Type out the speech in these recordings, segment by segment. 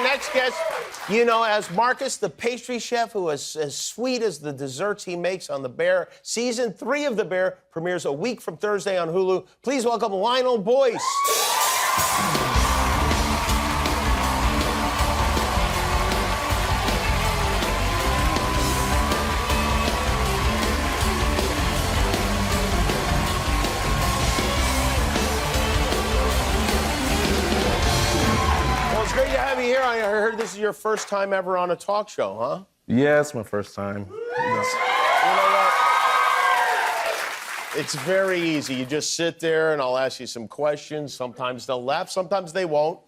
next guest, you know, as Marcus, the pastry chef who is as sweet as the desserts he makes on The Bear. Season 3 of The Bear premieres a week from Thursday on Hulu. Please welcome Lionel Boyce. Great to have you here. I heard this is your first time ever on a talk show, huh? Yeah, it's my first time. You know what? It's very easy. You just sit there and I'll ask you some questions. Sometimes they'll laugh, sometimes they won't.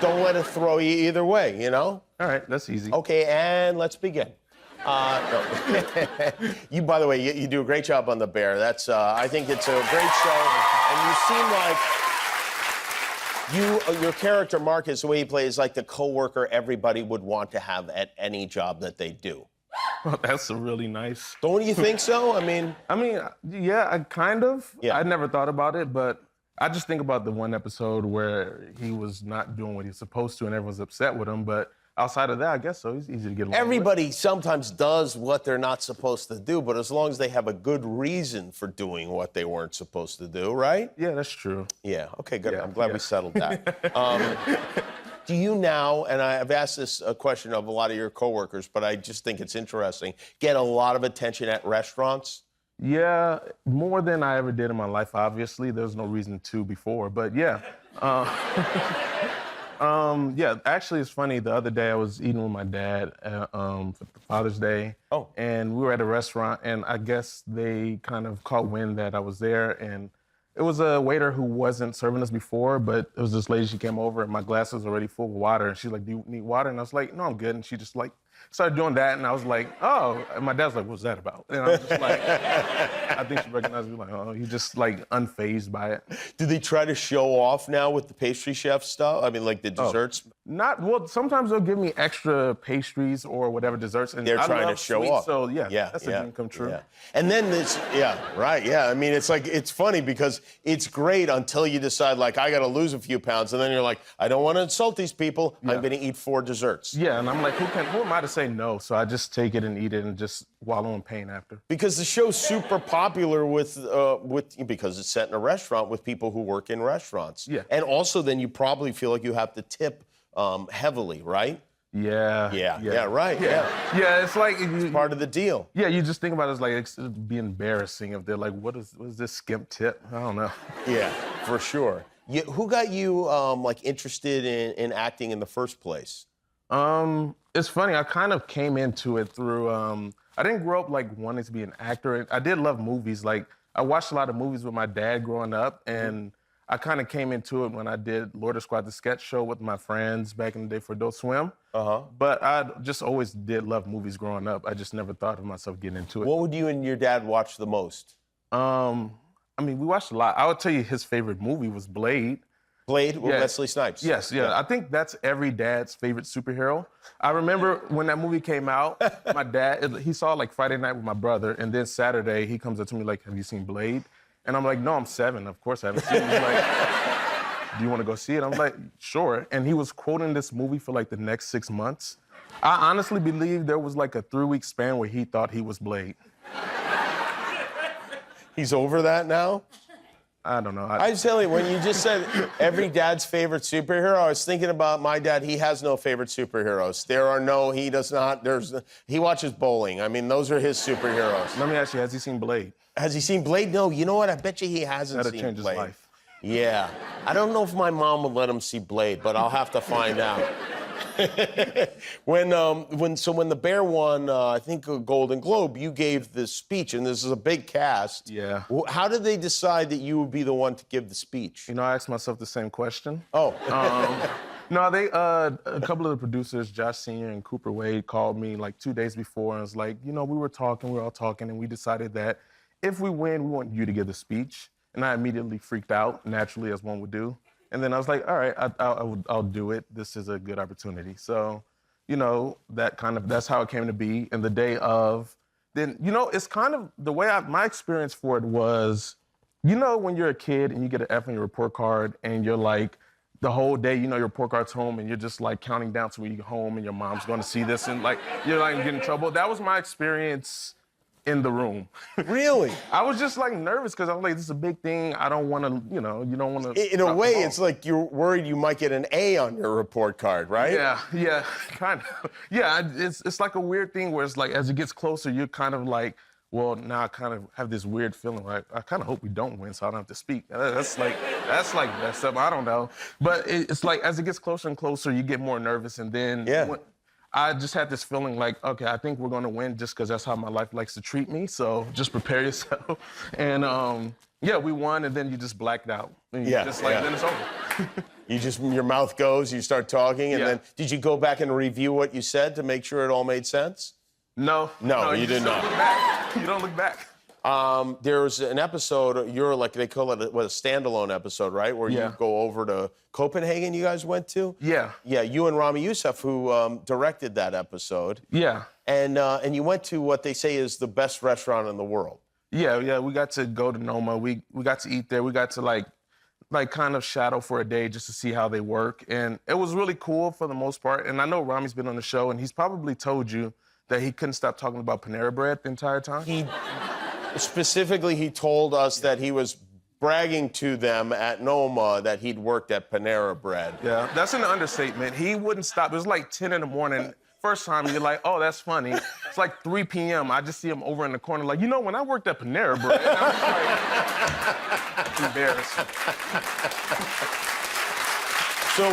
Don't let it throw you either way, you know? All right, that's easy. Okay, and let's begin. No. You, by the way, you do a great job on The Bear. That's, I think it's a great show, and you seem like your character, Marcus, the way he plays, like the coworker everybody would want to have at any job that they do. Well, that's really nice. Don't you think so? I mean, yeah, I kind of. Yeah. I never thought about it, but I just think about the one episode where he was not doing what he was supposed to and everyone's upset with him, but outside of that, I guess so. He's easy to get along everybody sometimes does what they're not supposed to do, but as long as they have a good reason for doing what they weren't supposed to do, right? Yeah, that's true. Yeah, okay, good. Yeah, I'm glad we settled that. Do you now, and I've asked this question of a lot of your coworkers, but I just think it's interesting, get a lot of attention at restaurants? Yeah, more than I ever did in my life, obviously. There's no reason to before, but yeah. Yeah, actually, it's funny. The other day, I was eating with my dad for Father's Day. Oh. And we were at a restaurant, and I guess they kind of caught wind that I was there. And it was a waiter who wasn't serving us before, but it was this lady, she came over, and my glass was already full of water. And she's like, do you need water? And I was like, no, I'm good. And she just like started doing that, and I was like, oh. And my dad's like, what's that about? And I was just like, I think she recognized me, like, oh, you're just like unfazed by it. Do they try to show off now with the pastry chef stuff? I mean, like the desserts? Well, sometimes they'll give me extra pastries or whatever desserts. And They're trying to show off. So, yeah, that's a dream come true. Yeah. And then this, right. I mean, it's like, it's funny because it's great until you decide, like, I got to lose a few pounds. And then you're like, I don't want to insult these people. I'm going to eat 4 desserts. Yeah, and I'm like, who am I to say no? So I just take it and eat it and just wallow in pain after. Because the show's super popular because it's set in a restaurant with people who work in restaurants. Yeah. And also then you probably feel like you have to tip heavily, right? Yeah, right. Yeah, it's like It's part of the deal. Yeah, you just think about it as like it'd be embarrassing if they're like, what is this skimp tip? I don't know. Yeah, for sure. Who got you like interested in acting in the first place? It's funny. I kind of came into it through. I didn't grow up like wanting to be an actor. I did love movies. Like I watched a lot of movies with my dad growing up, and I kind of came into it when I did Lord of Squad, the sketch show with my friends back in the day for Adult Swim. But I just always did love movies growing up. I just never thought of myself getting into it. What would you and your dad watch the most? I mean, we watched a lot. I would tell you his favorite movie was Blade. Blade with Wesley Snipes. Yes. I think that's every dad's favorite superhero. I remember when that movie came out, my dad, he saw like Friday night with my brother, and then Saturday he comes up to me like, have you seen Blade? And I'm like, no, I'm 7. Of course I haven't seen it. He's like, do you want to go see it? I'm like, sure. And he was quoting this movie for like the next 6 months. I honestly believe there was like a 3-week span where he thought he was Blade. He's over that now? I don't know. I tell you, when you just said every dad's favorite superhero, I was thinking about my dad. He has no favorite superheroes. He does not. He watches bowling. I mean, those are his superheroes. Let me ask you, has he seen Blade? Has he seen Blade? No, you know what? I bet you he hasn't That'll seen change Blade. his life. Yeah. I don't know if my mom would let him see Blade, but I'll have to find out. When The Bear won, I think a Golden Globe, you gave this speech, and this is a big cast. Yeah. How did they decide that you would be the one to give the speech? You know, I asked myself the same question. Oh. No, a couple of the producers, Josh Sr. and Cooper Wade, called me like 2 days before and was like, you know, we were all talking, and we decided that if we win, we want you to give the speech. And I immediately freaked out, naturally, as one would do. And then I was like, all right, I'll do it. This is a good opportunity. So, you know, that's how it came to be. And the day of, then, you know, it's kind of the way my experience for it was, you know, when you're a kid and you get an F on your report card and you're like, the whole day, you know, your report card's home and you're just like counting down to when you get home and your mom's going to see this and like you're like getting in trouble. That was my experience in the room. Really? I was just like nervous because I was like, this is a big thing. I don't want to, you know, you don't want to. In a way, it's like you're worried you might get an A on your report card, right? Yeah, kind of. Yeah, it's like a weird thing where it's like as it gets closer, you're kind of like, well, now I kind of have this weird feeling like I kind of hope we don't win, so I don't have to speak. That's something I don't know. But it's like as it gets closer and closer, you get more nervous, and then I just had this feeling like, okay, I think we're gonna win just because that's how my life likes to treat me. So just prepare yourself. And yeah, we won, and then you just blacked out. And then it's over. Your mouth goes, you start talking, and then did you go back and review what you said to make sure it all made sense? No, you did not. Don't look back. You don't look back. There's an episode, you're like, they call it a standalone episode, right? Where you go over to Copenhagen, you guys went to? Yeah. Yeah, you and Rami Youssef, who directed that episode. Yeah. And you went to what they say is the best restaurant in the world. Yeah, we got to go to Noma. We got to eat there. We got to like kind of shadow for a day just to see how they work. And it was really cool for the most part. And I know Rami's been on the show, and he's probably told you that he couldn't stop talking about Panera Bread the entire time. Specifically, he told us that he was bragging to them at Noma that he'd worked at Panera Bread. Yeah, that's an understatement. He wouldn't stop. It was like 10 in the morning. First time, you're like, oh, that's funny. It's like 3 p.m. I just see him over in the corner like, you know, when I worked at Panera Bread, I was like, embarrassing. So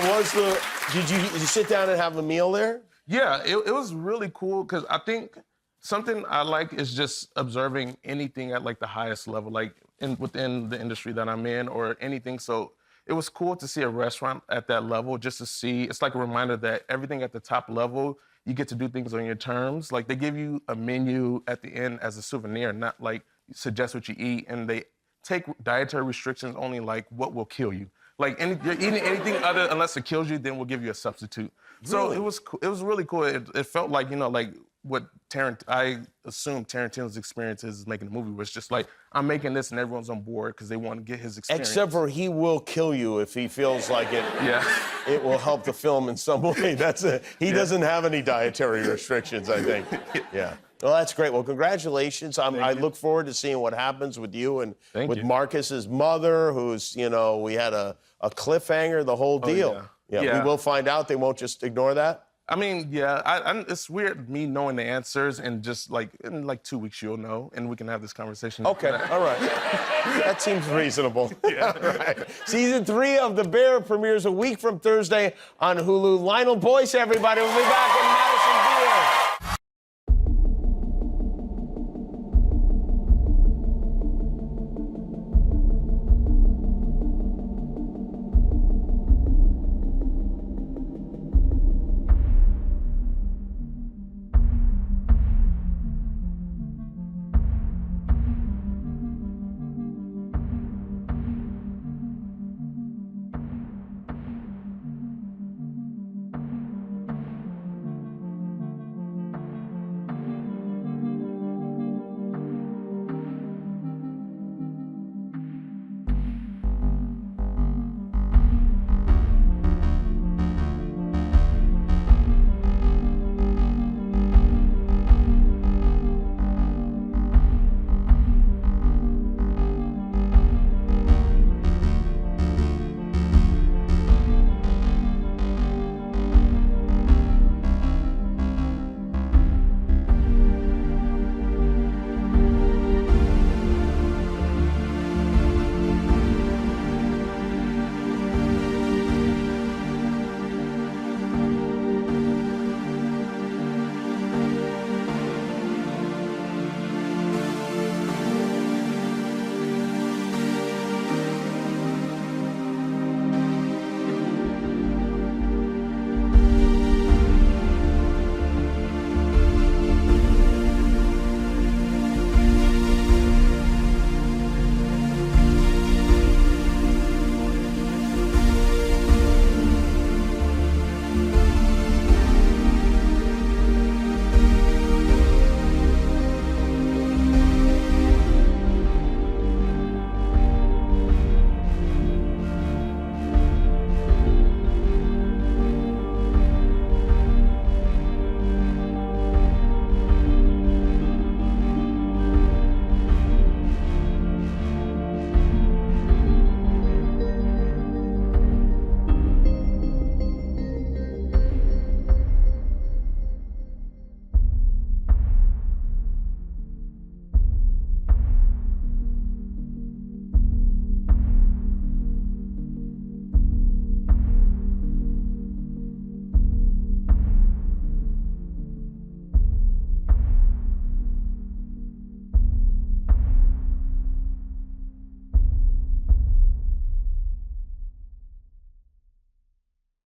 did you sit down and have a meal there? Yeah, it was really cool because I think something I like is just observing anything at like the highest level, like within the industry that I'm in or anything. So it was cool to see a restaurant at that level just to see. It's like a reminder that everything at the top level, you get to do things on your terms. Like they give you a menu at the end as a souvenir, not like suggest what you eat. And they take dietary restrictions only like what will kill you. Like you're eating anything other unless it kills you, then we'll give you a substitute. So Really? it was really cool. It felt like, you know, like what I assume Tarantino's experience is making a movie, where it's just like, I'm making this and everyone's on board because they want to get his experience. Except for he will kill you if he feels like it. It will help the film in some way. He doesn't have any dietary restrictions, I think. Yeah. Well, that's great. Well, congratulations. I look forward to seeing what happens with you and with Marcus's mother, who's, you know, we had a cliffhanger, the whole deal. We will find out. They won't just ignore that. I mean, it's weird me knowing the answers and just like in like 2 weeks you'll know and we can have this conversation. Okay, all right. That seems reasonable. All right. Season 3 of The Bear premieres a week from Thursday on Hulu. Lionel Boyce, everybody. We'll be back in Madison Beer.